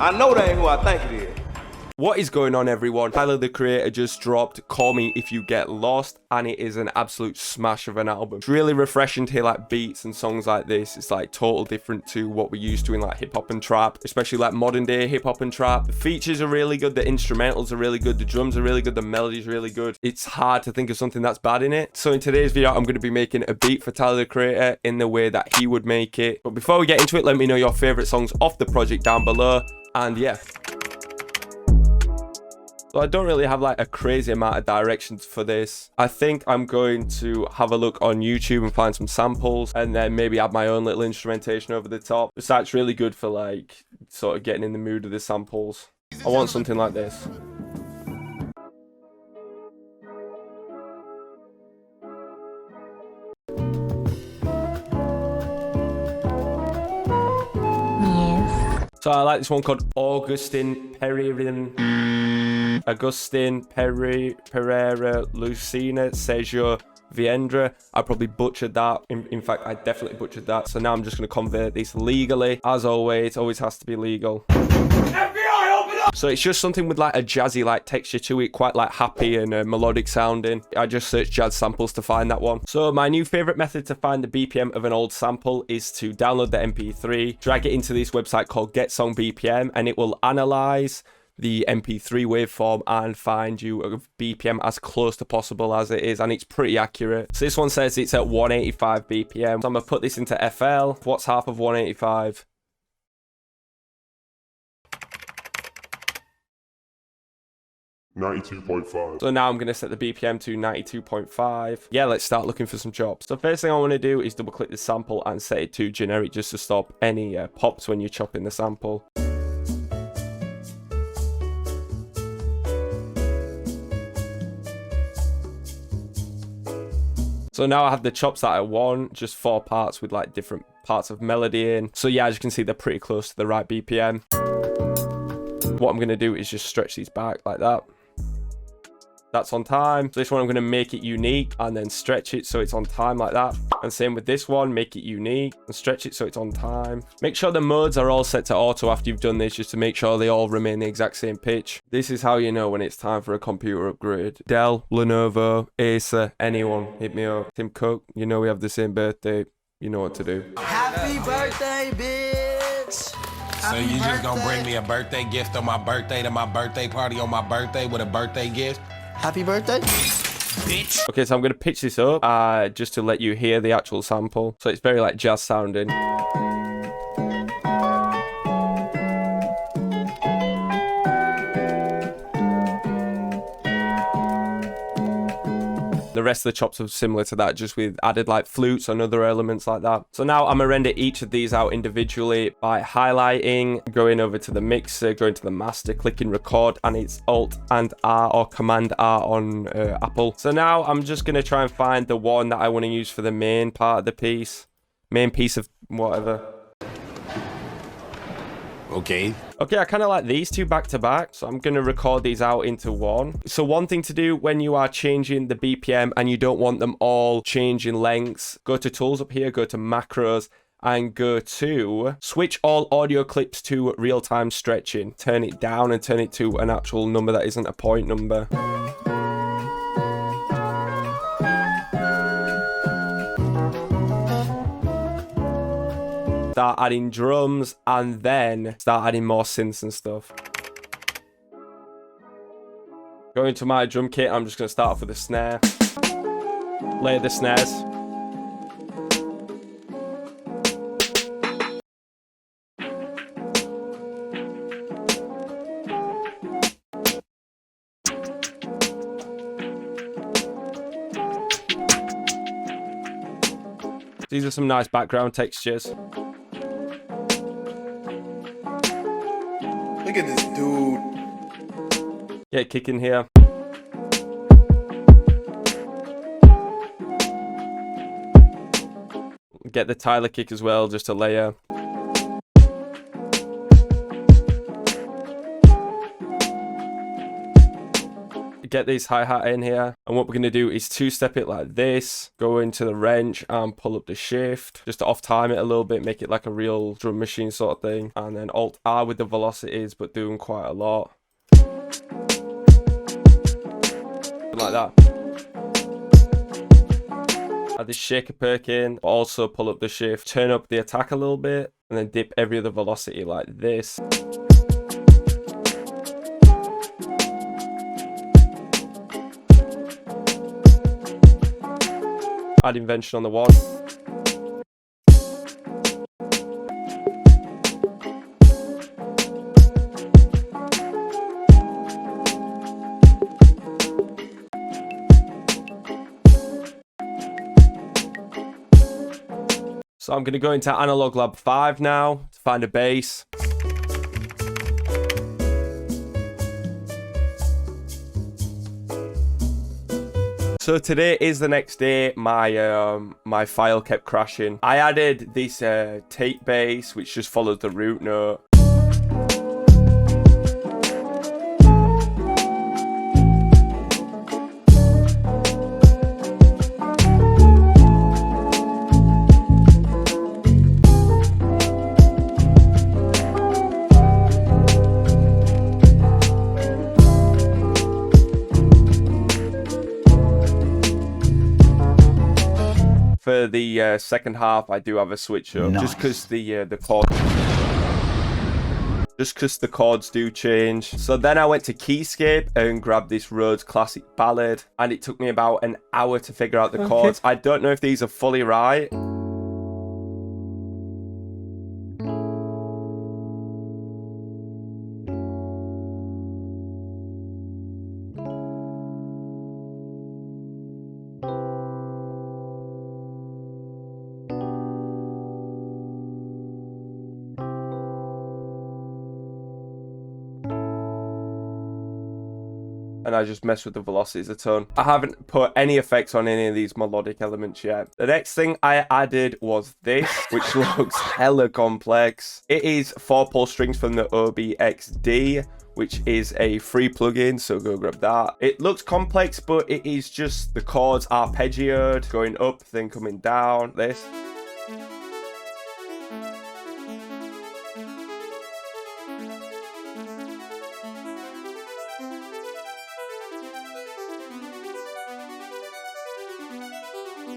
I know that ain't who I think it is. What is going on, everyone? Tyler the Creator just dropped Call Me If You Get Lost, and it is an absolute smash of an album. It's really refreshing to hear like beats and songs like this. It's like total different to what we're used to in like hip hop and trap, especially like modern day hip hop and trap. The features are really good, the instrumentals are really good, the drums are really good, the melody's really good. It's hard to think of something that's bad in it. So in today's video, I'm going to be making a beat for Tyler the Creator in the way that he would make it. But before we get into it, let me know your favorite songs off the project down below. And yeah. So I don't really have like a crazy amount of directions for this. I think I'm going to have a look on YouTube and find some samples and then maybe add my own little instrumentation over the top. It's really good for like sort of getting in the mood of the samples. I want something like this. So I like this one called Augustin Pereira Lucina Sejo Viendra. I probably butchered that. In fact, I definitely butchered that. So now I'm just going to convert this legally. As always has to be legal. FBI, open up! So it's just something with like a jazzy like texture to it, quite like happy and melodic sounding. I just searched jazz samples to find that one. So my new favorite method to find the BPM of an old sample is to download the MP3, drag it into this website called Get Song BPM, and it will analyze the MP3 waveform and find you a BPM as close to possible as it is, and it's pretty accurate. So this one says it's at 185 BPM. So I'm gonna put this into FL. What's half of 185? $92.5. So now I'm going to set the BPM to 92.5. Yeah, let's start looking for some chops. So first thing I want to do is double click the sample and set it to generic just to stop any pops when you're chopping the sample. So now I have the chops that I want, just 4 parts with like different parts of melody in. So yeah, as you can see, they're pretty close to the right BPM. What I'm going to do is just stretch these back like that. That's on time. So this one I'm going to make it unique and then stretch it so it's on time like that. And same with this one, make it unique and stretch it so it's on time. Make sure the modes are all set to auto after you've done this, just to make sure they all remain the exact same pitch. This is how you know when it's time for a computer upgrade. Dell, Lenovo, Acer, anyone, hit me up. Tim Cook, you know we have the same birthday. You know what to do. Happy birthday, bitch! So you just gonna bring me a birthday gift on my birthday to my birthday party on my birthday with a birthday gift? Happy birthday, bitch. Okay, so I'm gonna pitch this up just to let you hear the actual sample. So it's very like jazz sounding. The rest of the chops are similar to that, just with added like flutes and other elements like that. So now I'm gonna render each of these out individually by highlighting, going over to the mixer, going to the master, clicking record, and it's Alt and R or Command R on Apple. So now I'm just gonna try and find the one that I want to use for the main part of the piece, main piece of whatever. Okay, I kind of like these two back to back, so I'm going to record these out into one. So one thing to do when you are changing the BPM and you don't want them all changing lengths, go to tools up here, go to macros, and go to switch all audio clips to real-time stretching. Turn it down and turn it to an actual number that isn't a point number. Start adding drums and then start adding more synths and stuff. Going to my drum kit, I'm just going to start off with a snare. Layer the snares. These are some nice background textures. Look at this dude. Get kicking here. Get the Tyler kick as well, just to layer. get this hi-hat in here. And what we're going to do is two-step it like this, go into the wrench and pull up the shift, just to off-time it a little bit, make it like a real drum machine sort of thing. And then Alt-R with the velocities, but doing quite a lot. Like that. Add this shaker perk in, but also pull up the shift, turn up the attack a little bit, and then dip every other velocity like this. Add invention on the one. So I'm going to go into Analog Lab 5 now to find a bass. So today is the next day. My file kept crashing. I added this tape bass which just follows the root note. For the second half, I do have a switch up, Nice. just because the chords do change. So then I went to Keyscape and grabbed this Rhodes Classic Ballad, and it took me about an hour to figure out the chords. I don't know if these are fully right. And I just mess with the velocities a ton. I haven't put any effects on any of these melodic elements yet. The next thing I added was this, which looks hella complex. It is 4-pull strings from the OBXD, which is a free plugin, so go grab that. It looks complex, but it is just the chords arpeggioed, going up, then coming down, this.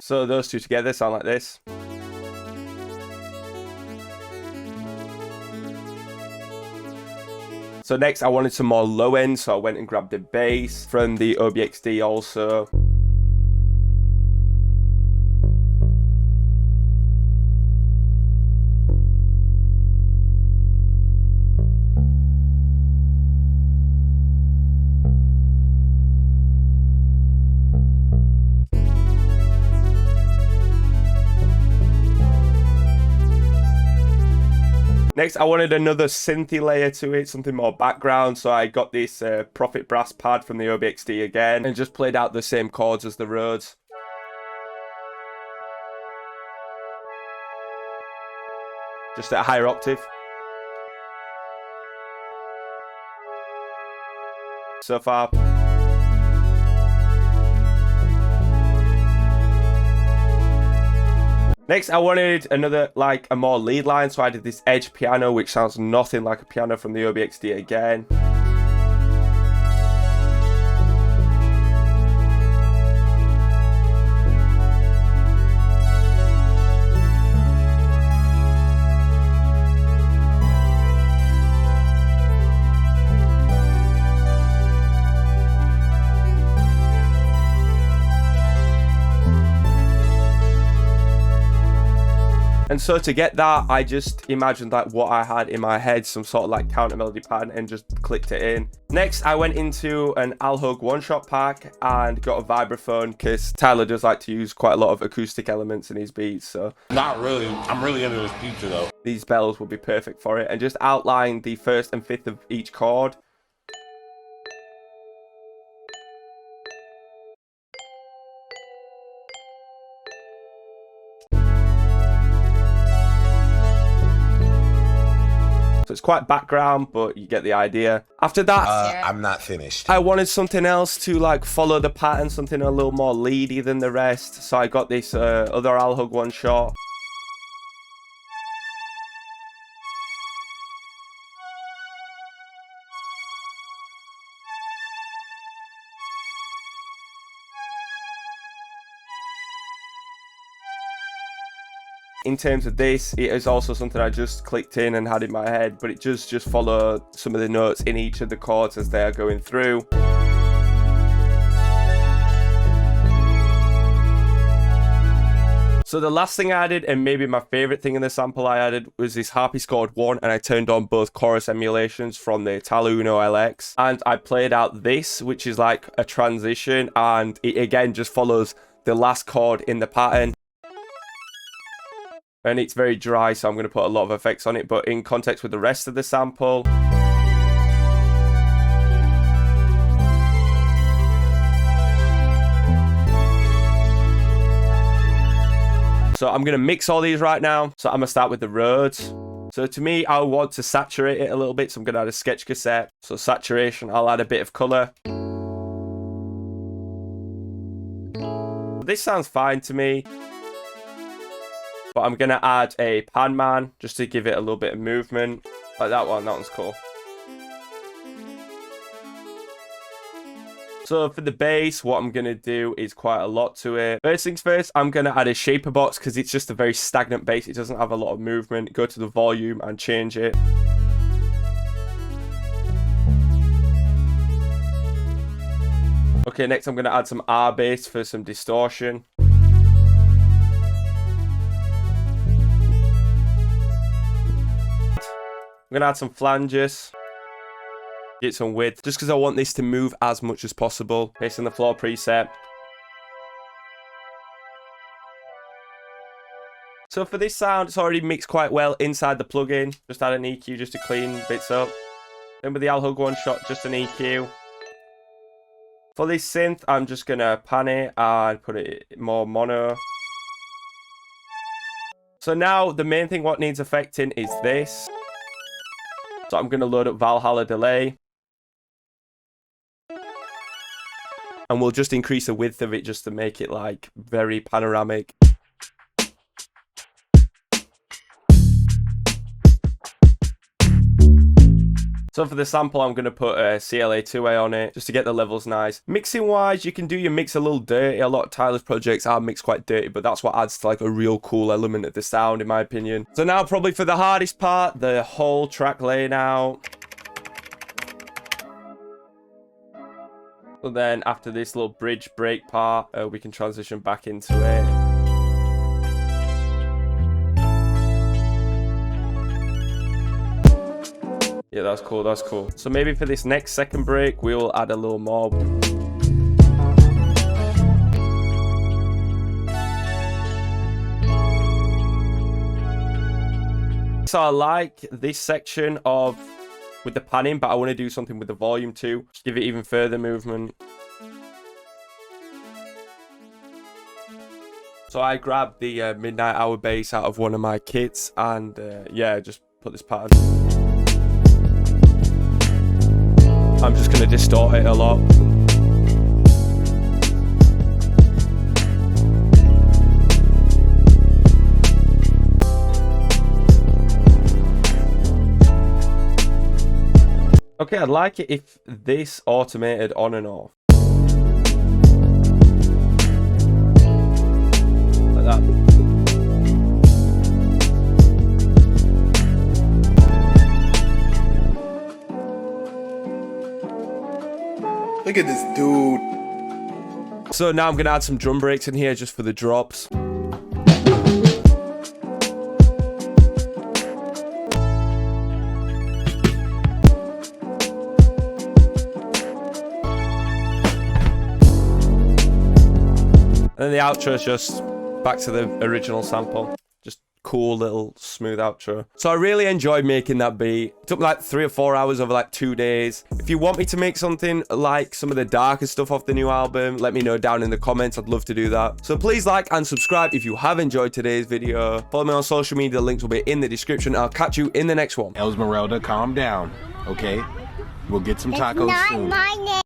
So those two together sound like this. So next I wanted some more low end, so I went and grabbed a bass from the OBXD also. Next, I wanted another synthy layer to it, something more background, so I got this Prophet brass pad from the OBXD again, and just played out the same chords as the Rhodes. Just at a higher octave. So far. Next, I wanted another, like, a more lead line, so I did this edge piano, which sounds nothing like a piano from the OBXD again. And so to get that, I just imagined like what I had in my head, some sort of like counter melody pattern, and just clicked it in. Next, I went into an Alhug one-shot pack and got a vibraphone, because Tyler does like to use quite a lot of acoustic elements in his beats, so. Not really. I'm really into this pizza though. These bells will be perfect for it, and just outline the first and fifth of each chord. So it's quite background, but you get the idea. After that, I'm not finished. I wanted something else to like follow the pattern, something a little more leady than the rest. So I got this other I'll hug one shot. In terms of this, it is also something I just clicked in and had in my head, but it just follow some of the notes in each of the chords as they are going through. So the last thing I added, and maybe my favorite thing in the sample I added, was this harpsichord 1, and I turned on both chorus emulations from the Italo Uno LX, and I played out this, which is like a transition, and it again just follows the last chord in the pattern. And it's very dry, so I'm going to put a lot of effects on it, but in context with the rest of the sample. So I'm going to mix all these right now. So I'm going to start with the Rhodes. So to me, I want to saturate it a little bit, so I'm going to add a sketch cassette. So saturation, I'll add a bit of color. This sounds fine to me. But I'm going to add a pan man just to give it a little bit of movement. Like that one's cool. So for the bass, what I'm going to do is quite a lot to it. First things first, I'm going to add a shaper box because it's just a very stagnant bass. It doesn't have a lot of movement. Go to the volume and change it. Okay, next I'm going to add some R bass for some distortion. I'm going to add some flanges, get some width, just because I want this to move as much as possible, based on the floor preset. So for this sound, it's already mixed quite well inside the plugin. Just add an EQ just to clean bits up. Then with the I'll hug one shot, just an EQ. For this synth, I'm just going to pan it and put it more mono. So now the main thing what needs affecting is this. So I'm going to load up Valhalla delay. And we'll just increase the width of it just to make it like very panoramic. So for the sample, I'm going to put a CLA 2A on it just to get the levels nice. Mixing wise, you can do your mix a little dirty. A lot of Tyler's projects are mixed quite dirty, but that's what adds to like a real cool element of the sound, in my opinion. So now probably for the hardest part, the whole track layout. So then after this little bridge break part, we can transition back into it. Yeah, that's cool, that's cool. So maybe for this next second break, we will add a little more. So I like this section with the panning, but I want to do something with the volume too. Just give it even further movement. So I grabbed the Midnight Hour bass out of one of my kits and yeah, just put this pattern. I'm just going to distort it a lot. Okay, I'd like it if this automated on and off. Like that. Look at this dude. So now I'm going to add some drum breaks in here just for the drops. And then the outro is just back to the original sample. Just cool little smooth outro. So I really enjoyed making that beat. It took me like 3 or 4 hours over like 2 days. If you want me to make something like some of the darker stuff off the new album, let me know down in the comments. I'd love to do that. So please like and subscribe if you have enjoyed today's video. Follow me on social media. The links will be in the description. I'll catch you in the next one. Esmeralda, calm down, okay? We'll get some tacos soon. Not my name.